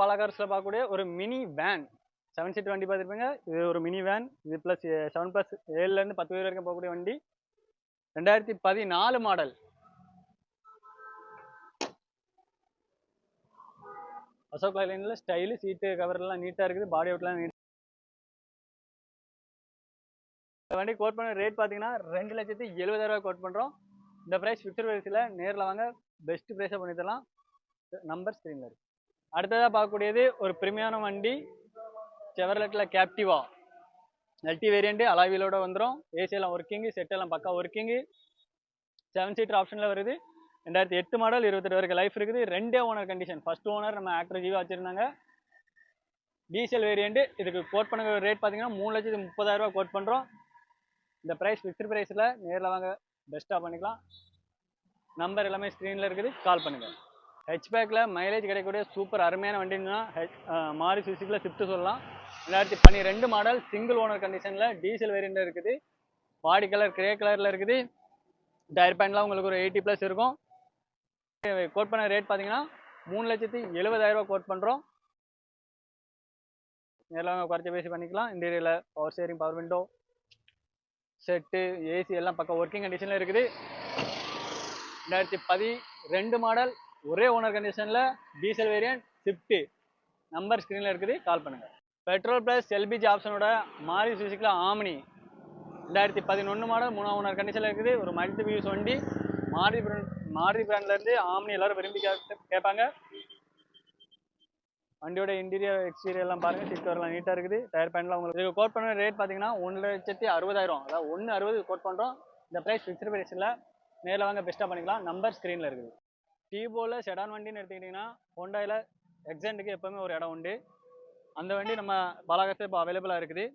பாலா கார்ஸ்ல பார்க்கக்கூடிய ஒரு mini van 7 seat வண்டி பார்த்துருப்பீங்க. இது ஒரு மினி வேன். இது ப்ளஸ் 7+7லேருந்து 10 பேர் வரைக்கும் போகக்கூடிய வண்டி. 2014 மாடல். அசோக் லைனில் ஸ்டைலு, சீட்டு கவர்லாம் நீட்டாக இருக்குது. பாடி அவுட்லாம் நீட். இந்த வண்டி கோட் பண்ண ரேட் பார்த்தீங்கன்னா 2,70,000 கோட் பண்ணுறோம். இந்த ப்ரைஸ் ஃபிக்ஸட் ப்ரைஸில் நேரில் வாங்க பெஸ்ட் ப்ரைஸாக பண்ணி தரலாம். நம்பர் ஸ்க்ரீனில் இருக்குது. அடுத்ததாக பார்க்கக்கூடியது ஒரு பிரீமியமான வண்டி செவர்லெட்டில் கேப்டிவா எல்டி வேரியண்ட்டு. அலாவிலோட வந்துடும். ஏசியெல்லாம் ஒர்க்கிங்கு, செட்டெல்லாம் பக்கா ஒர்க்கிங்கு. 7 சீட்டர் ஆப்ஷனில் வருது. 2008 மாடல், 28 வரைக்கும் லைஃப் இருக்குது. 2 ஓனர் கண்டிஷன். ஃபர்ஸ்ட் ஓனர் நம்ம ஆக்டர் ஜீவா வச்சுருந்தாங்க. Diesel variant. இதுக்கு கோட் பண்ணுற ரேட் பார்த்தீங்கன்னா 3,30,000 கோட் பண்ணுறோம். இந்த ப்ரைஸ் ஃபிக்ஸ்டு ப்ரைஸில் நேரில் வாங்க பெஸ்ட்டாக பண்ணிக்கலாம். நம்பர் எல்லாமே ஸ்க்ரீனில் இருக்குது, கால் பண்ணுங்கள். ஹெச்பேக்கில் மைலேஜ் கிடைக்கக்கூடிய சூப்பர் அருமையான வண்டின்னா மாருதி சுசுக்கியில் ஸ்விஃப்ட் சொல்லலாம். 2012 மாடல், சிங்கிள் ஓனர் கண்டிஷனில் டீசல் வேரியண்ட்டில் இருக்குது. பாடி கலர் கிரே கலரில் இருக்குது. டயர் பேண்ட்லாம் உங்களுக்கு ஒரு 80+ இருக்கும். கோட் பண்ண ரேட் பார்த்தீங்கன்னா 3,70,000 கோட் பண்ணுறோம். நேரில் குறைச்சி பேசி பண்ணிக்கலாம். இன்டீரியரில் power steering, power window, set, AC எல்லாம் பக்கம் ஒர்க்கிங் கண்டிஷனில் இருக்குது. 2012 மாடல், ஒரே ஓனர் கண்டிஷனில் டீசல் வேரியன்ட் ஸ்விஃப்ட். நம்பர் ஸ்க்ரீனில் இருக்குது, கால் பண்ணுங்கள். பெட்ரோல் ப்ளஸ் எல்பிஜி ஆப்ஷனோட மாருதி சுசுக்கியில் ஆம்னி 2011 மாடல், 3ஆம் ஓனர் கண்டிஷனில் இருக்குது. ஒரு மல்டி யூஸ் வண்டி. மாருதி பிராண்ட்லேருந்து ஆம்னி எல்லோரும் விரும்பி கேட்பாங்க. வண்டியோட இன்டீரியர் எக்ஸ்டீரியர் எல்லாம் பாருங்கள். சீட் கவர்லாம் நீட்டாக இருக்குது. டயர் பேண்ட்லாம் உங்களுக்கு கோட் பண்ண ரேட் பார்த்தீங்கன்னா 1,60,000, அதாவது 1,60,000 கோட் பண்ணுறோம். இந்த ப்ரைஸ் ஃபிக்ஸ்டு ப்ரைஸில் நேரில் வாங்க பெஸ்ட்டாக பண்ணிக்கலாம். நம்பர் ஸ்க்ரீனில் இருக்குது. டீபோவில் செடான் வண்டின்னு எடுத்துக்கிட்டிங்கன்னா ஹோண்டாயில் எக்ஸாண்டுக்கு எப்போவுமே ஒரு இடம் உண்டு. அந்த வண்டி நம்ம பாலாகாசில் இப்போ அவைலபிளாக இருக்குது.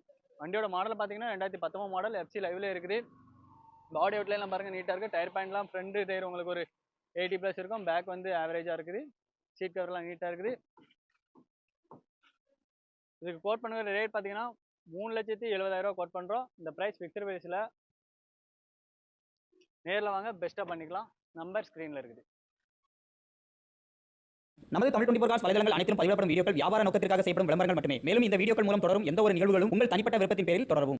வண்டியோட மாடல் பார்த்தீங்கன்னா 2019 மாடல், எஃப்சி லைவில் இருக்குது. பாடி அவுட்லைன்லாம் பாருங்கள் நீட்டாக இருக்குது. டயர் பேண்ட்லாம் ஃப்ரண்ட் டயர் உங்களுக்கு ஒரு 80+ இருக்கும். பேக் வந்து ஆவரேஜாக இருக்குது. சீட் கவர்லாம் நீட்டாக இருக்குது. இதுக்கு கோட் பண்ணுற ரேட் பார்த்தீங்கன்னா 3,70,000 கோட் பண்ணுறோம். இந்த ப்ரைஸ் ஃபிக்ஸ்டு ப்ரைஸில் நேரில் வாங்க பெஸ்ட்டாக பண்ணிக்கலாம். நம்பர் ஸ்க்ரீனில் இருக்குது. நமது தமிழ் 24 கார்ஸ் வலைதளங்கள் அனைத்தும் பதிவிடப்படும் வீடியோக்கள் வியாபார நோக்கத்திற்காக செய்யப்படும் விளம்பரங்கள் மட்டுமே. மேலும் இந்த வீடியோக்கள் மூலம் தொடரும் எந்த ஒரு நிகழ்வுகளும் உங்கள் தனிப்பட்ட விருப்பத்தின் பேரில் தொடரவும்.